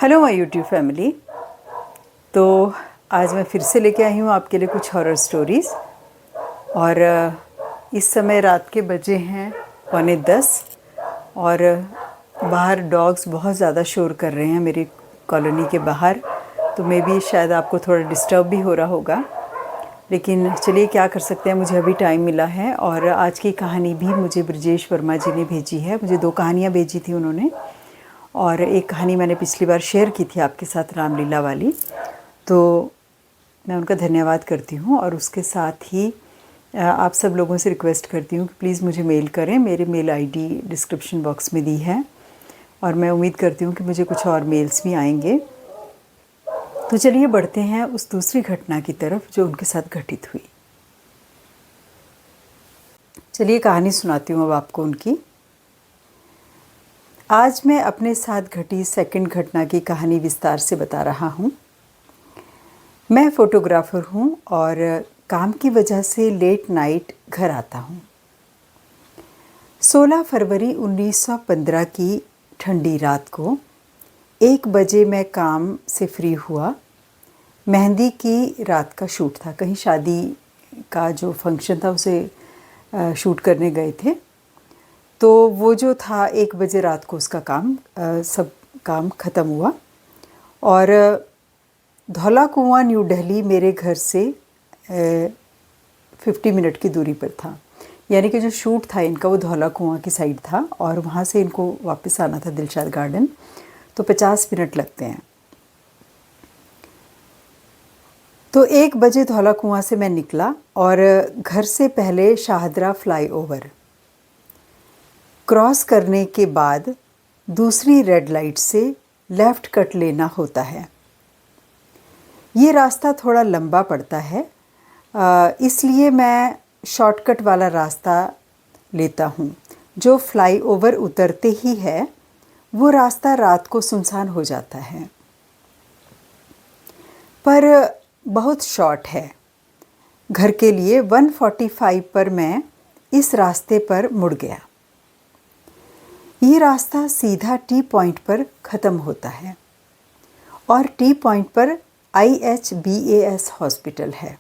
Hello my YouTube family. तो आज मैं फिर से लेके आई हूँ आपके लिए कुछ हॉरर स्टोरीज़। और इस समय रात के बजे हैं 9:45 और बाहर डॉग्स बहुत ज़्यादा शोर कर रहे हैं मेरी कॉलोनी के बाहर। तो मे बी शायद आपको थोड़ा डिस्टर्ब भी हो रहा होगा, लेकिन चलिए क्या कर सकते हैं। मुझे अभी टाइम मिला है और आज की कहानी भी मुझे ब्रजेश वर्मा जी ने भेजी है। मुझे 2 कहानियाँ भेजी थी उन्होंने, और एक कहानी मैंने पिछली बार शेयर की थी आपके साथ, रामलीला वाली। तो मैं उनका धन्यवाद करती हूँ और उसके साथ ही आप सब लोगों से रिक्वेस्ट करती हूँ कि प्लीज़ मुझे मेल करें। मेरे मेल आईडी डिस्क्रिप्शन बॉक्स में दी है और मैं उम्मीद करती हूँ कि मुझे कुछ और मेल्स भी आएंगे। तो चलिए बढ़ते हैं उस दूसरी घटना की तरफ जो उनके साथ घटित हुई। चलिए कहानी सुनाती हूँ अब आपको उनकी। आज मैं अपने साथ घटी सेकंड घटना की कहानी विस्तार से बता रहा हूँ। मैं फ़ोटोग्राफ़र हूँ और काम की वजह से लेट नाइट घर आता हूँ। 16 फरवरी 1915 की ठंडी रात को 1 बजे मैं काम से फ्री हुआ। मेहंदी की रात का शूट था, कहीं शादी का जो फंक्शन था उसे शूट करने गए थे। तो वो जो था 1 बजे रात को उसका सब काम ख़त्म हुआ और धौला कुआं न्यू दिल्ली मेरे घर से 50 मिनट की दूरी पर था। यानी कि जो शूट था इनका वो धौला कुआं की साइड था और वहाँ से इनको वापस आना था दिलशाद गार्डन, तो 50 मिनट लगते हैं। तो 1 बजे धौला कुआं से मैं निकला और घर से पहले शाहदरा फ्लाईओवर क्रॉस करने के बाद दूसरी रेड लाइट से लेफ़्ट कट लेना होता है। ये रास्ता थोड़ा लंबा पड़ता है, इसलिए मैं शॉर्टकट वाला रास्ता लेता हूँ। जो फ्लाईओवर उतरते ही है वो रास्ता रात को सुनसान हो जाता है, पर बहुत शॉर्ट है। घर के लिए 1:45 पर मैं इस रास्ते पर मुड़ गया। ये रास्ता सीधा टी पॉइंट पर ख़त्म होता है और टी पॉइंट पर IHBAS हॉस्पिटल है।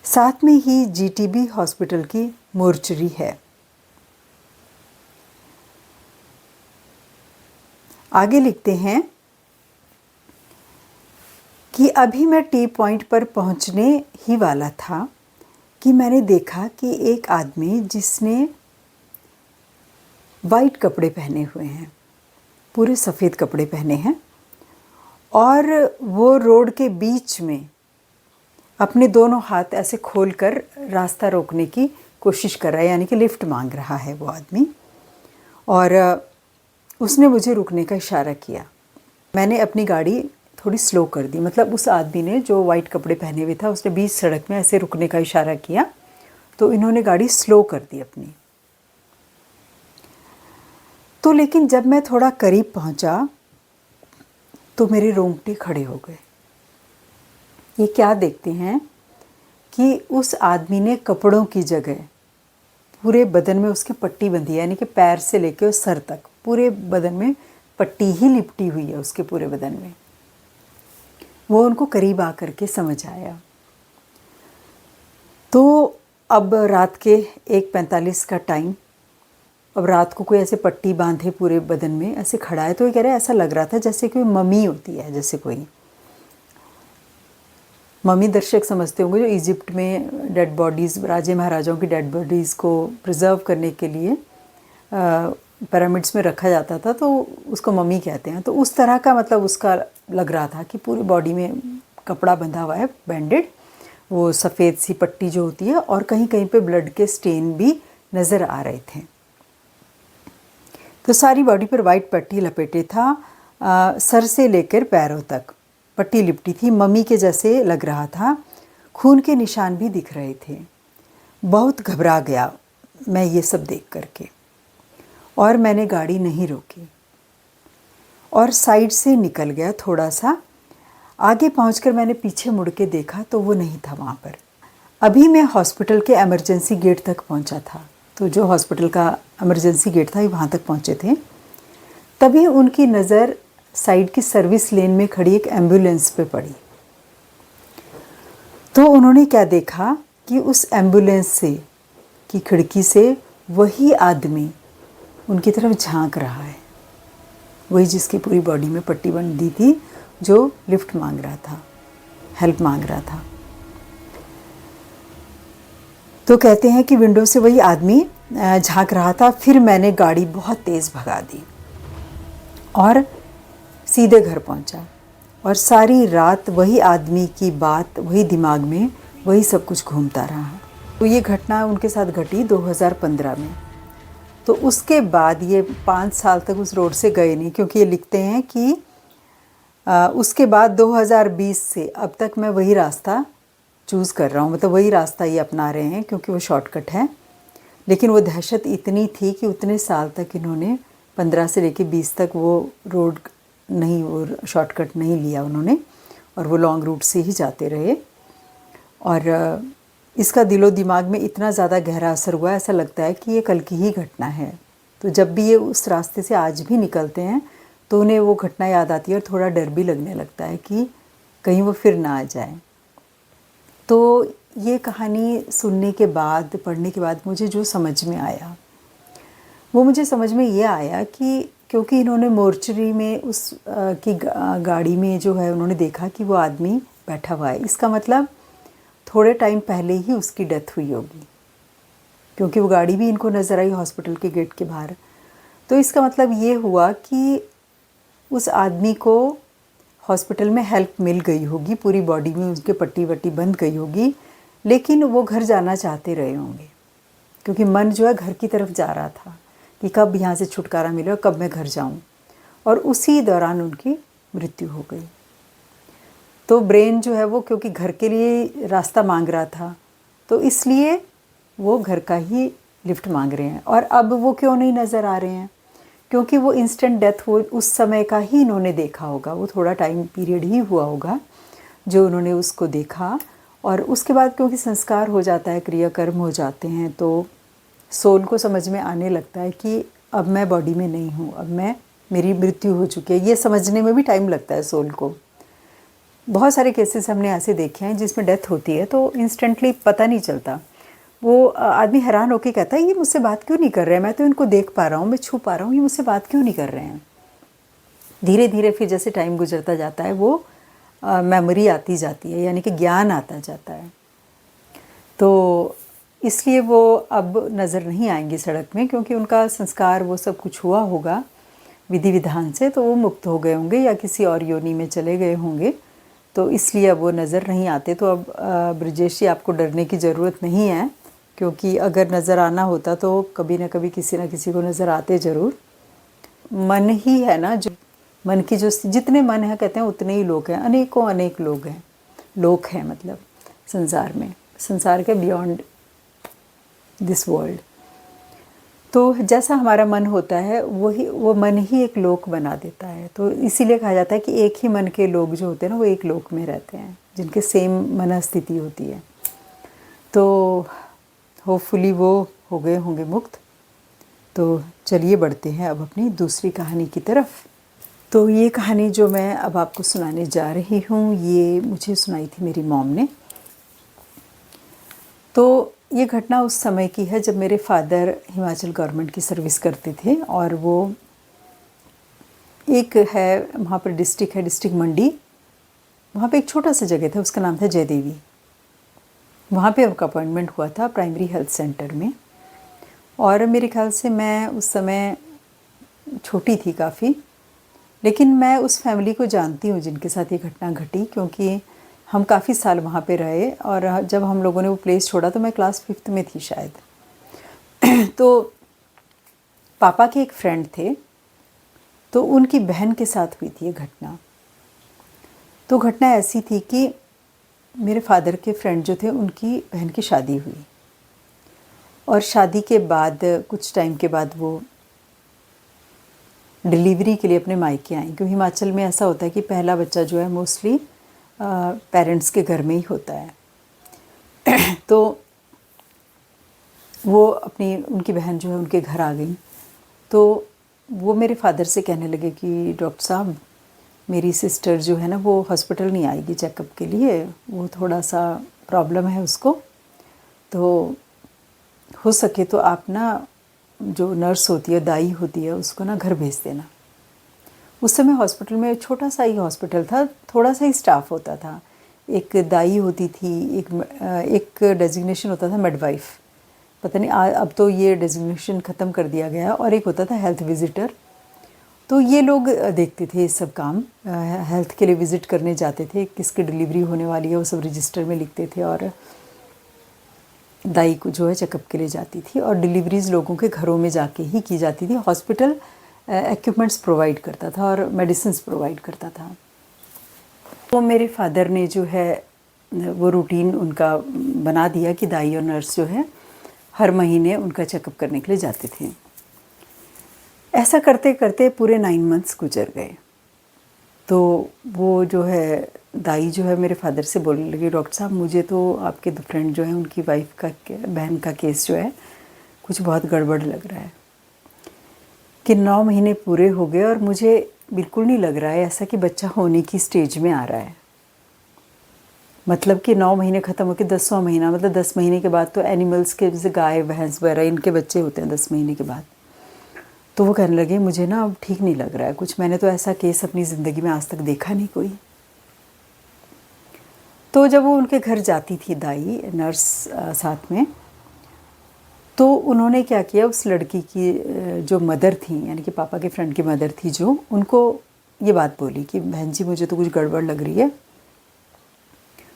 साथ में ही GTB हॉस्पिटल की मोर्चरी है। आगे लिखते हैं कि अभी मैं टी पॉइंट पर पहुंचने ही वाला था कि मैंने देखा कि एक आदमी जिसने वाइट कपड़े पहने हुए हैं, पूरे सफ़ेद कपड़े पहने हैं, और वो रोड के बीच में अपने दोनों हाथ ऐसे खोलकर रास्ता रोकने की कोशिश कर रहा है, यानी कि लिफ्ट मांग रहा है वो आदमी। और उसने मुझे रुकने का इशारा किया। मैंने अपनी गाड़ी थोड़ी स्लो कर दी, मतलब उस आदमी ने जो वाइट कपड़े पहने हुए था उसने बीच सड़क में ऐसे रुकने का इशारा किया, तो इन्होंने गाड़ी स्लो कर दी अपनी। तो लेकिन जब मैं थोड़ा करीब पहुंचा तो मेरे रोंगटे खड़े हो गए। ये क्या देखते हैं कि उस आदमी ने कपड़ों की जगह पूरे बदन में उसके पट्टी बंधी है, यानी कि पैर से लेकर सर तक पूरे बदन में पट्टी ही लिपटी हुई है उसके पूरे बदन में। वो उनको करीब आकर के समझ आया। तो अब रात के 1:45 का टाइम, अब रात को कोई ऐसे पट्टी बांधे पूरे बदन में ऐसे खड़ा है, तो ये कह रहे ऐसा लग रहा था जैसे कोई मम्मी होती है, जैसे कोई मम्मी दर्शक समझते होंगे जो इजिप्ट में डेड बॉडीज़, राजे महाराजाओं की डेड बॉडीज़ को प्रिजर्व करने के लिए पिरामिड्स में रखा जाता था, तो उसको मम्मी कहते हैं। तो उस तरह का मतलब उसका लग रहा था कि पूरी बॉडी में कपड़ा बंधा हुआ है, बैंडेड, वो सफ़ेद सी पट्टी जो होती है, और कहीं कहीं पे ब्लड के स्टेन भी नज़र आ रहे थे। तो सारी बॉडी पर वाइट पट्टी लपेटे था, सर से लेकर पैरों तक पट्टी लिपटी थी, मम्मी के जैसे लग रहा था। खून के निशान भी दिख रहे थे। बहुत घबरा गया मैं ये सब देख करके, और मैंने गाड़ी नहीं रोकी और साइड से निकल गया। थोड़ा सा आगे पहुंचकर मैंने पीछे मुड़ के देखा तो वो नहीं था वहाँ पर। अभी मैं हॉस्पिटल के इमरजेंसी गेट तक पहुँचा था, तो जो हॉस्पिटल का इमरजेंसी गेट था वहाँ तक पहुँचे थे। तभी उनकी नज़र साइड की सर्विस लेन में खड़ी एक एम्बुलेंस पे पड़ी। तो उन्होंने क्या देखा कि उस एम्बुलेंस से की खिड़की से वही आदमी उनकी तरफ झांक रहा है, वही जिसकी पूरी बॉडी में पट्टी बंधी थी, जो लिफ्ट मांग रहा था, हेल्प मांग रहा था। तो कहते हैं कि विंडो से वही आदमी झांक रहा था। फिर मैंने गाड़ी बहुत तेज़ भगा दी और सीधे घर पहुंचा, और सारी रात वही आदमी की बात वही दिमाग में, वही सब कुछ घूमता रहा। तो ये घटना उनके साथ घटी 2015 में। तो उसके बाद ये 5 साल तक उस रोड से गए नहीं, क्योंकि ये लिखते हैं कि उसके बाद 2020 से अब तक मैं वही रास्ता चूज़ कर रहा हूँ, मतलब वही रास्ता ये अपना रहे हैं, क्योंकि वो शॉर्टकट है। लेकिन वो दहशत इतनी थी कि उतने साल तक इन्होंने 15 से लेके 20 तक वो रोड नहीं, वो शॉर्टकट नहीं लिया उन्होंने, और वो लॉन्ग रूट से ही जाते रहे। और इसका दिलो दिमाग में इतना ज़्यादा गहरा असर हुआ, ऐसा लगता है कि ये कल की ही घटना है। तो जब भी ये उस रास्ते से आज भी निकलते हैं तो उन्हें वो घटना याद आती है, और थोड़ा डर भी लगने लगता है कि कहीं वो फिर ना आ जाए। तो ये कहानी सुनने के बाद, पढ़ने के बाद मुझे जो समझ में आया, वो मुझे समझ में ये आया कि क्योंकि इन्होंने मोर्चरी में उस की गाड़ी में जो है उन्होंने देखा कि वो आदमी बैठा हुआ है, इसका मतलब थोड़े टाइम पहले ही उसकी डेथ हुई होगी, क्योंकि वो गाड़ी भी इनको नज़र आई हॉस्पिटल के गेट के बाहर। तो इसका मतलब ये हुआ कि उस आदमी को हॉस्पिटल में हेल्प मिल गई होगी, पूरी बॉडी में उसके पट्टी वट्टी बंध गई होगी, लेकिन वो घर जाना चाहते रहे होंगे, क्योंकि मन जो है घर की तरफ जा रहा था कि कब यहाँ से छुटकारा मिले और कब मैं घर जाऊँ। और उसी दौरान उनकी मृत्यु हो गई। तो ब्रेन जो है वो, क्योंकि घर के लिए रास्ता मांग रहा था, तो इसलिए वो घर का ही लिफ्ट मांग रहे हैं। और अब वो क्यों नहीं नज़र आ रहे हैं? क्योंकि वो इंस्टेंट डेथ वो उस समय का ही इन्होंने देखा होगा, वो थोड़ा टाइम पीरियड ही हुआ होगा जो उन्होंने उसको देखा। और उसके बाद क्योंकि संस्कार हो जाता है, क्रियाकर्म हो जाते हैं, तो सोल को समझ में आने लगता है कि अब मैं बॉडी में नहीं हूँ, अब मेरी मृत्यु हो चुकी है। ये समझने में भी टाइम लगता है सोल को। बहुत सारे केसेस हमने ऐसे देखे हैं जिसमें डेथ होती है तो इंस्टेंटली पता नहीं चलता। वो आदमी हैरान होकर कहता है, ये मुझसे बात क्यों नहीं कर रहे हैं, मैं तो इनको देख पा रहा हूँ, मैं छू पा रहा हूँ, ये मुझसे बात क्यों नहीं कर रहे हैं। धीरे धीरे फिर जैसे टाइम गुजरता जाता है वो मेमोरी आती जाती है, यानी कि ज्ञान आता जाता है। तो इसलिए वो अब नज़र नहीं आएंगे सड़क में, क्योंकि उनका संस्कार वो सब कुछ हुआ होगा विधि विधान से, तो वो मुक्त हो गए होंगे या किसी और योनि में चले गए होंगे, तो इसलिए अब वो नज़र नहीं आते। तो अब ब्रजेश जी, आपको डरने की ज़रूरत नहीं है, क्योंकि अगर नज़र आना होता तो कभी ना कभी किसी ना किसी को नज़र आते ज़रूर। मन ही है ना, जो मन की जो जितने मन है कहते हैं उतने ही लोग हैं, अनेकों अनेक लोग हैं, लोग हैं मतलब संसार में, संसार के बियॉन्ड दिस वर्ल्ड। तो जैसा हमारा मन होता है वो मन ही एक लोक बना देता है। तो इसीलिए कहा जाता है कि एक ही मन के लोग जो होते हैं ना, वो एक लोक में रहते हैं, जिनके सेम मनस्थिति होती है। तो होपफुली वो हो गए होंगे मुक्त। तो चलिए बढ़ते हैं अब अपनी दूसरी कहानी की तरफ। तो ये कहानी जो मैं अब आपको सुनाने जा रही हूँ, ये मुझे सुनाई थी मेरी मॉम ने। तो ये घटना उस समय की है जब मेरे फादर हिमाचल गवर्नमेंट की सर्विस करते थे, और वो एक है वहाँ पर डिस्ट्रिक्ट है, डिस्ट्रिक्ट मंडी, वहाँ पे एक छोटा सा जगह था, उसका नाम था जयदेवी। वहाँ पे उनका अपॉइंटमेंट हुआ था प्राइमरी हेल्थ सेंटर में। और मेरे ख्याल से मैं उस समय छोटी थी काफ़ी, लेकिन मैं उस फैमिली को जानती हूँ जिनके साथ ये घटना घटी, क्योंकि हम काफ़ी साल वहाँ पे रहे। और जब हम लोगों ने वो प्लेस छोड़ा तो मैं क्लास 5th में थी शायद। तो पापा के एक फ्रेंड थे, तो उनकी बहन के साथ हुई थी ये घटना। तो घटना ऐसी थी कि मेरे फादर के फ्रेंड जो थे, उनकी बहन की शादी हुई, और शादी के बाद कुछ टाइम के बाद वो डिलीवरी के लिए अपने मायके आई, क्योंकि हिमाचल में ऐसा होता है कि पहला बच्चा जो है मोस्टली पेरेंट्स के घर में ही होता है। तो वो उनकी बहन जो है उनके घर आ गई। तो वो मेरे फादर से कहने लगे कि डॉक्टर साहब, मेरी सिस्टर जो है ना वो हॉस्पिटल नहीं आएगी चेकअप के लिए, वो थोड़ा सा प्रॉब्लम है उसको, तो हो सके तो आप ना जो नर्स होती है, दाई होती है, उसको ना घर भेज देना। उस समय हॉस्पिटल में छोटा सा ही हॉस्पिटल था, थोड़ा सा ही स्टाफ होता था। एक दाई होती थी, एक डेजिग्नेशन होता था मिडवाइफ, पता नहीं अब तो ये डेजिग्नेशन ख़त्म कर दिया गया, और एक होता था हेल्थ विजिटर। तो ये लोग देखते थे सब काम, हेल्थ के लिए विज़िट करने जाते थे, किसकी डिलीवरी होने वाली है वो सब रजिस्टर में लिखते थे, और दाई को जो है चेकअप के लिए जाती थी, और डिलीवरीज़ लोगों के घरों में जाके ही की जाती थी। हॉस्पिटल इक्विपमेंट्स प्रोवाइड करता था और मेडिसिन्स प्रोवाइड करता था। तो मेरे फादर ने जो है वो रूटीन उनका बना दिया कि दाई और नर्स जो है हर महीने उनका चेकअप करने के लिए जाते थे। ऐसा करते करते पूरे 9 मंथ्स गुजर गए। तो वो जो है दाई जो है मेरे फादर से बोलने लगी, डॉक्टर साहब मुझे तो आपके फ्रेंड जो है उनकी वाइफ का, बहन का केस जो है कुछ बहुत गड़बड़ लग रहा है, कि 9 महीने पूरे हो गए और मुझे बिल्कुल नहीं लग रहा है ऐसा कि बच्चा होने की स्टेज में आ रहा है। मतलब कि 9 महीने ख़त्म होकर 10वां महीना, मतलब 10 महीने के बाद तो एनिमल्स के जैसे गाय भैंस वगैरह इनके बच्चे होते हैं 10 महीने के बाद। तो वो कहने लगे मुझे ना अब ठीक नहीं लग रहा है कुछ, मैंने तो ऐसा केस अपनी ज़िंदगी में आज तक देखा नहीं कोई। तो जब वो उनके घर जाती थी दाई नर्स साथ में, तो उन्होंने क्या किया, उस लड़की की जो मदर थी, यानी कि पापा के फ्रेंड की मदर थी जो, उनको ये बात बोली कि बहन जी मुझे तो कुछ गड़बड़ लग रही है।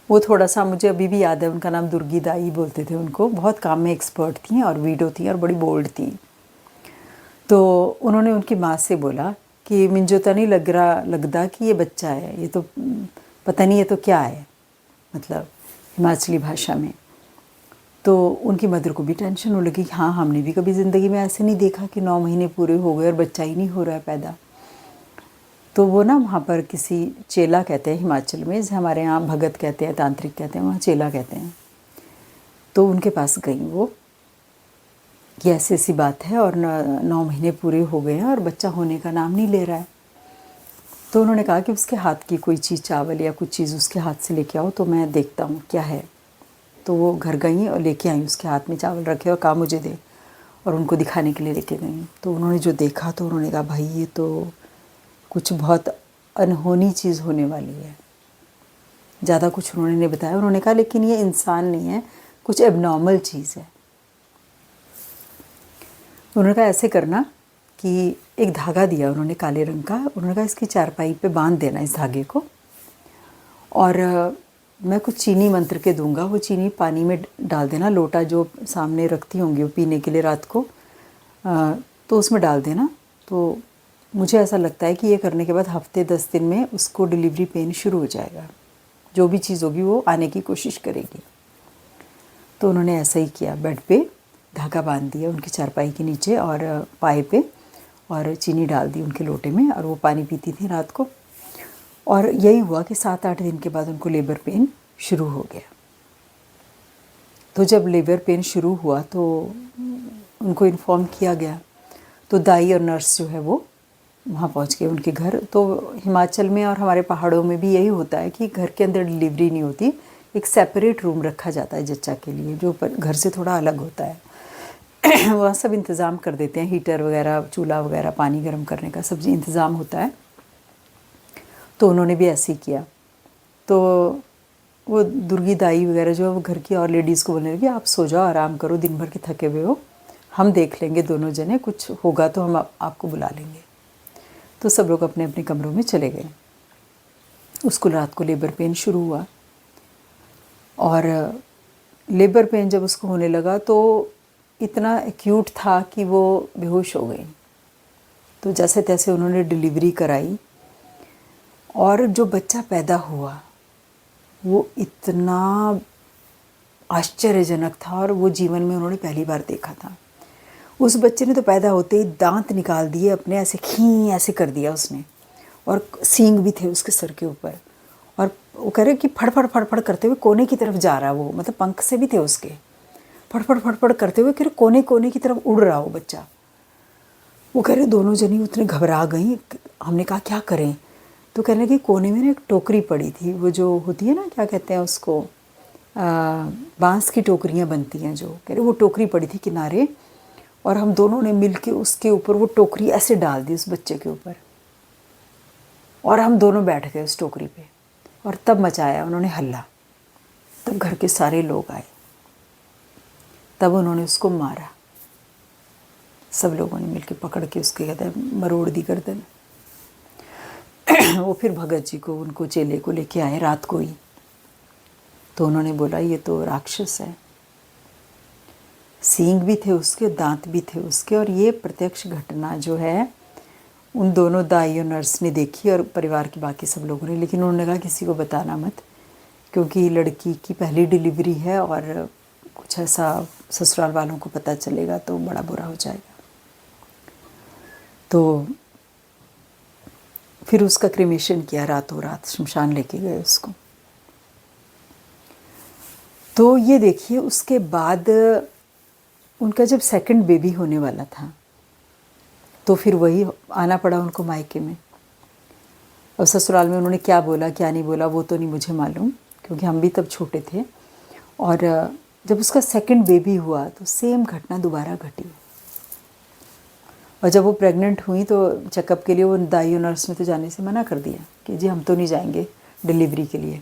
वो थोड़ा सा, मुझे अभी भी याद है, उनका नाम दुर्गी दाई बोलते थे उनको, बहुत काम में एक्सपर्ट थी और वीडो थी और बड़ी बोल्ड थी। तो उन्होंने उनकी माँ से बोला कि मुझे तो नहीं लगता कि ये बच्चा है, ये तो पता नहीं ये तो क्या है, मतलब हिमाचली भाषा में। तो उनकी मदर को भी टेंशन होने लगी, हाँ हमने भी कभी ज़िंदगी में ऐसे नहीं देखा कि 9 महीने पूरे हो गए और बच्चा ही नहीं हो रहा है पैदा। तो वो ना वहाँ पर किसी चेला कहते हैं हिमाचल में, जैसे हमारे यहाँ भगत कहते हैं, तांत्रिक कहते हैं, वहाँ चेला कहते हैं। तो उनके पास गई वो कि ऐसी ऐसी बात है और 9 महीने पूरे हो गए हैं और बच्चा होने का नाम नहीं ले रहा है। तो उन्होंने कहा कि उसके हाथ की कोई चीज़, चावल या कुछ चीज़ उसके हाथ से लेके आओ तो मैं देखता हूँ क्या है। तो वो घर गई और लेके आई, उसके हाथ में चावल रखे और कहा मुझे दे, और उनको दिखाने के लिए लेके गई। तो उन्होंने जो देखा तो उन्होंने कहा भाई ये तो कुछ बहुत अनहोनी चीज़ होने वाली है। ज़्यादा कुछ उन्होंने नहीं बताया। उन्होंने कहा लेकिन ये इंसान नहीं है, कुछ एबनॉर्मल चीज़ है। उन्होंने कहा ऐसे करना कि एक धागा दिया उन्होंने काले रंग का, उन्होंने कहा इसकी चारपाई पे बांध देना इस धागे को, और मैं कुछ चीनी मंत्र के दूंगा, वो चीनी पानी में डाल देना, लोटा जो सामने रखती होंगी वो पीने के लिए रात को, तो उसमें डाल देना। तो मुझे ऐसा लगता है कि ये करने के बाद हफ्ते 10 दिन में उसको डिलीवरी पेन शुरू हो जाएगा, जो भी चीज़ होगी वो आने की कोशिश करेगी। तो उन्होंने ऐसा ही किया, बेड पे धागा बांध दिया उनकी चारपाई के नीचे और पाए पे, और चीनी डाल दी उनके लोटे में, और वो पानी पीती थी रात को। और यही हुआ कि 7-8 दिन के बाद उनको लेबर पेन शुरू हो गया। तो जब लेबर पेन शुरू हुआ तो उनको इन्फॉर्म किया गया। तो दाई और नर्स जो है वो वहाँ पहुँच गए उनके घर। तो हिमाचल में और हमारे पहाड़ों में भी यही होता है कि घर के अंदर डिलीवरी नहीं होती, एक सेपरेट रूम रखा जाता है जच्चा के लिए, जो घर से थोड़ा अलग होता है। वहाँ सब इंतज़ाम कर देते हैं, हीटर वगैरह, चूल्हा वगैरह, पानी गर्म करने का सब इंतज़ाम होता है। तो उन्होंने भी ऐसे ही किया। तो वो दुर्गी दाई वगैरह जो है वो घर की और लेडीज़ को बोलने लगी आप सो जाओ, आराम करो, दिन भर के थके हुए हो, हम देख लेंगे दोनों जने, कुछ होगा तो हम आपको बुला लेंगे। तो सब लोग अपने अपने कमरों में चले गए। उसको रात को लेबर पेन शुरू हुआ, और लेबर पेन जब उसको होने लगा तो इतना एक्यूट था कि वो बेहोश हो गई। तो जैसे तैसे उन्होंने डिलीवरी कराई, और जो बच्चा पैदा हुआ वो इतना आश्चर्यजनक था, और वो जीवन में उन्होंने पहली बार देखा था। उस बच्चे ने तो पैदा होते ही दांत निकाल दिए अपने, ऐसे खीं ऐसे कर दिया उसने, और सींग भी थे उसके सर के ऊपर, और वो कह रहे कि फड़फड़ फड़फड़ करते हुए कोने की तरफ जा रहा वो, मतलब पंख से भी थे उसके, फड़फड़ फड़फड़ करते हुए कह रहे कोने कोने की तरफ उड़ रहा वो बच्चा। वो कह रहे दोनों जनी उतने घबरा गई। हमने कहा क्या करें, तो कहने लगी कोने में ना एक टोकरी पड़ी थी, वो जो होती है ना, क्या कहते हैं उसको, बांस की टोकरियाँ बनती हैं जो, कह रहे वो टोकरी पड़ी थी किनारे, और हम दोनों ने मिल के उसके ऊपर वो टोकरी ऐसे डाल दी उस बच्चे के ऊपर, और हम दोनों बैठ गए उस टोकरी पे, और तब मचाया उन्होंने हल्ला। तब घर के सारे लोग आए, तब उन्होंने उसको मारा। सब लोगों ने मिलकर पकड़ के उसके कहते हैं मरोड़ दी गर्दन। वो फिर भगत जी को, उनको चेले को लेके आए रात को ही। तो उन्होंने बोला ये तो राक्षस है, सींग भी थे उसके, दांत भी थे उसके। और ये प्रत्यक्ष घटना जो है उन दोनों दाई और नर्स ने देखी, और परिवार के बाकी सब लोगों ने। लेकिन उन्होंने कहा किसी को बताना मत, क्योंकि लड़की की पहली डिलीवरी है, और कुछ ऐसा ससुराल वालों को पता चलेगा तो बड़ा बुरा हो जाएगा। तो फिर उसका क्रिमेशन किया, रातों रात शमशान लेके गए उसको। तो ये देखिए, उसके बाद उनका जब सेकंड बेबी होने वाला था, तो फिर वही आना पड़ा उनको मायके में। और ससुराल में उन्होंने क्या बोला क्या नहीं बोला वो तो नहीं मुझे मालूम, क्योंकि हम भी तब छोटे थे। और जब उसका सेकंड बेबी हुआ तो सेम घटना दोबारा घटी। और जब वो प्रेग्नेंट हुई तो चेकअप के लिए वो दाई और नर्स ने तो जाने से मना कर दिया कि जी हम तो नहीं जाएंगे डिलीवरी के लिए।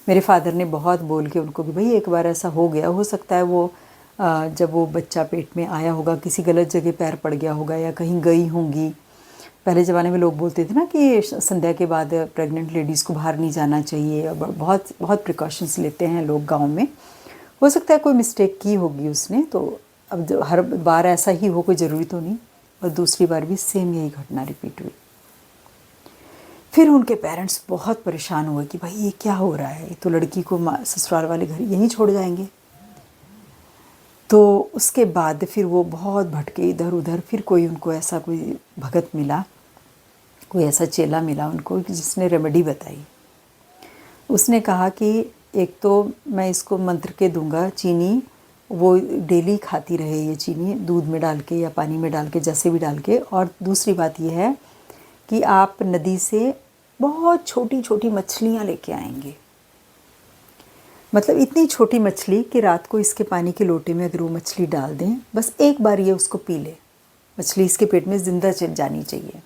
मेरे फादर ने बहुत बोल के उनको कि भाई एक बार ऐसा हो गया, हो सकता है वो जब वो बच्चा पेट में आया होगा किसी गलत जगह पैर पड़ गया होगा या कहीं गई होंगी। पहले ज़माने में लोग बोलते थे ना कि संध्या के बाद प्रेग्नेंट लेडीज़ को बाहर नहीं जाना चाहिए, बहुत बहुत प्रिकॉशंस लेते हैं लोग गांव में। हो सकता है कोई मिस्टेक की होगी उसने, तो अब हर बार ऐसा ही हो कोई ज़रूरी तो नहीं। और दूसरी बार भी सेम यही घटना रिपीट हुई। फिर उनके पेरेंट्स बहुत परेशान हुए कि भाई ये क्या हो रहा है, तो लड़की को ससुराल वाले घर यहीं छोड़ जाएंगे। तो उसके बाद फिर वो बहुत भटके इधर उधर। फिर कोई उनको ऐसा कोई भगत मिला, कोई ऐसा चेला मिला उनको जिसने रेमेडी बताई। उसने कहा कि एक तो मैं इसको मंत्र के दूंगा, चीनी वो डेली खाती रहे, ये चीनी दूध में डाल के या पानी में डाल के, जैसे भी डाल के। और दूसरी बात ये है कि आप नदी से बहुत छोटी छोटी मछलियाँ लेके आएंगे, मतलब इतनी छोटी मछली कि रात को इसके पानी के लोटे में अगर वो मछली डाल दें, बस एक बार ये उसको पी ले, मछली इसके पेट में ज़िंदा चल जानी चाहिए।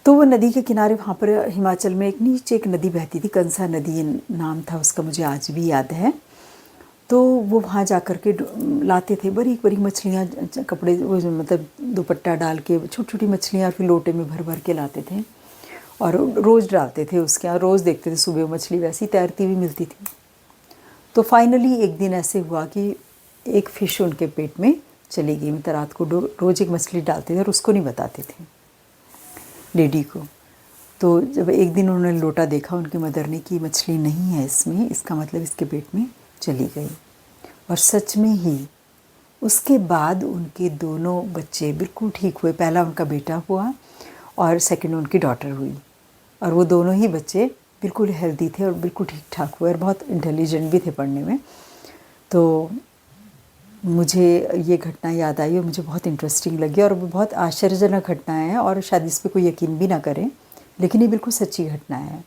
तो वो नदी के किनारे वहाँ पर हिमाचल में एक नीचे एक नदी बहती थी, कंसा नदी नाम था उसका, मुझे आज भी याद है। तो वो वहाँ जा कर के लाते थे बारीक बारीक मछलियाँ, कपड़े वो मतलब दुपट्टा डाल के छोटी छोटी मछलियाँ, फिर लोटे में भर भर के लाते थे और रोज़ डालते थे उसके यहाँ। रोज़ देखते थे सुबह मछली वैसी तैरती हुई मिलती थी। तो फाइनली एक दिन ऐसे हुआ कि एक फ़िश उनके पेट में चली गई। मतलब रात को रोज़ एक मछली डालते थे और उसको नहीं बताते थे लेडी को। तो जब एक दिन उन्होंने लोटा देखा उनकी मदर ने कि मछली नहीं है इसमें, इसका मतलब इसके पेट में चली गई। और सच में ही उसके बाद उनके दोनों बच्चे बिल्कुल ठीक हुए। पहला उनका बेटा हुआ और सेकंड उनकी डॉटर हुई, और वो दोनों ही बच्चे बिल्कुल हेल्दी थे और बिल्कुल ठीक ठाक हुए और बहुत इंटेलिजेंट भी थे पढ़ने में। तो मुझे ये घटना याद आई और मुझे बहुत इंटरेस्टिंग लगी, और वो बहुत आश्चर्यजनक घटना है और शायद इस पर कोई यकीन भी ना करें, लेकिन ये बिल्कुल सच्ची घटना है।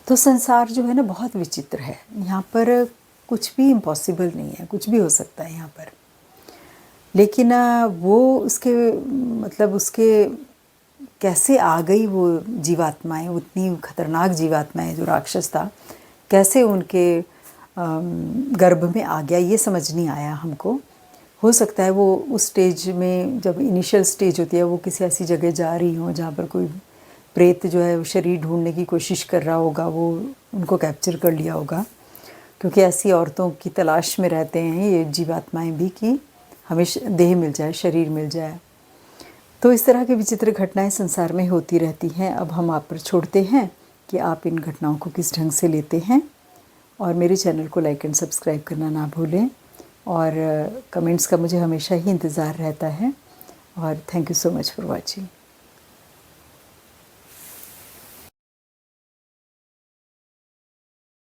तो संसार जो है ना बहुत विचित्र है, यहाँ पर कुछ भी इम्पॉसिबल नहीं है, कुछ भी हो सकता है यहाँ पर। लेकिन वो उसके मतलब उसके कैसे आ गई वो जीवात्माएं, उतनी खतरनाक जीवात्माएं जो राक्षस था, कैसे उनके गर्भ में आ गया, ये समझ नहीं आया हमको। हो सकता है वो उस स्टेज में, जब इनिशियल स्टेज होती है, वो किसी ऐसी जगह जा रही हो जहाँ पर कोई प्रेत जो है वो शरीर ढूंढने की कोशिश कर रहा होगा, वो उनको कैप्चर कर लिया होगा। क्योंकि ऐसी औरतों की तलाश में रहते हैं ये जीवात्माएं भी कि हमें देह मिल जाए, शरीर मिल जाए। तो इस तरह की विचित्र घटनाएं संसार में होती रहती हैं। अब हम आप पर छोड़ते हैं कि आप इन घटनाओं को किस ढंग से लेते हैं। और मेरे चैनल को लाइक एंड सब्सक्राइब करना ना भूलें, और कमेंट्स का मुझे हमेशा ही इंतज़ार रहता है। और thank you so much for watching.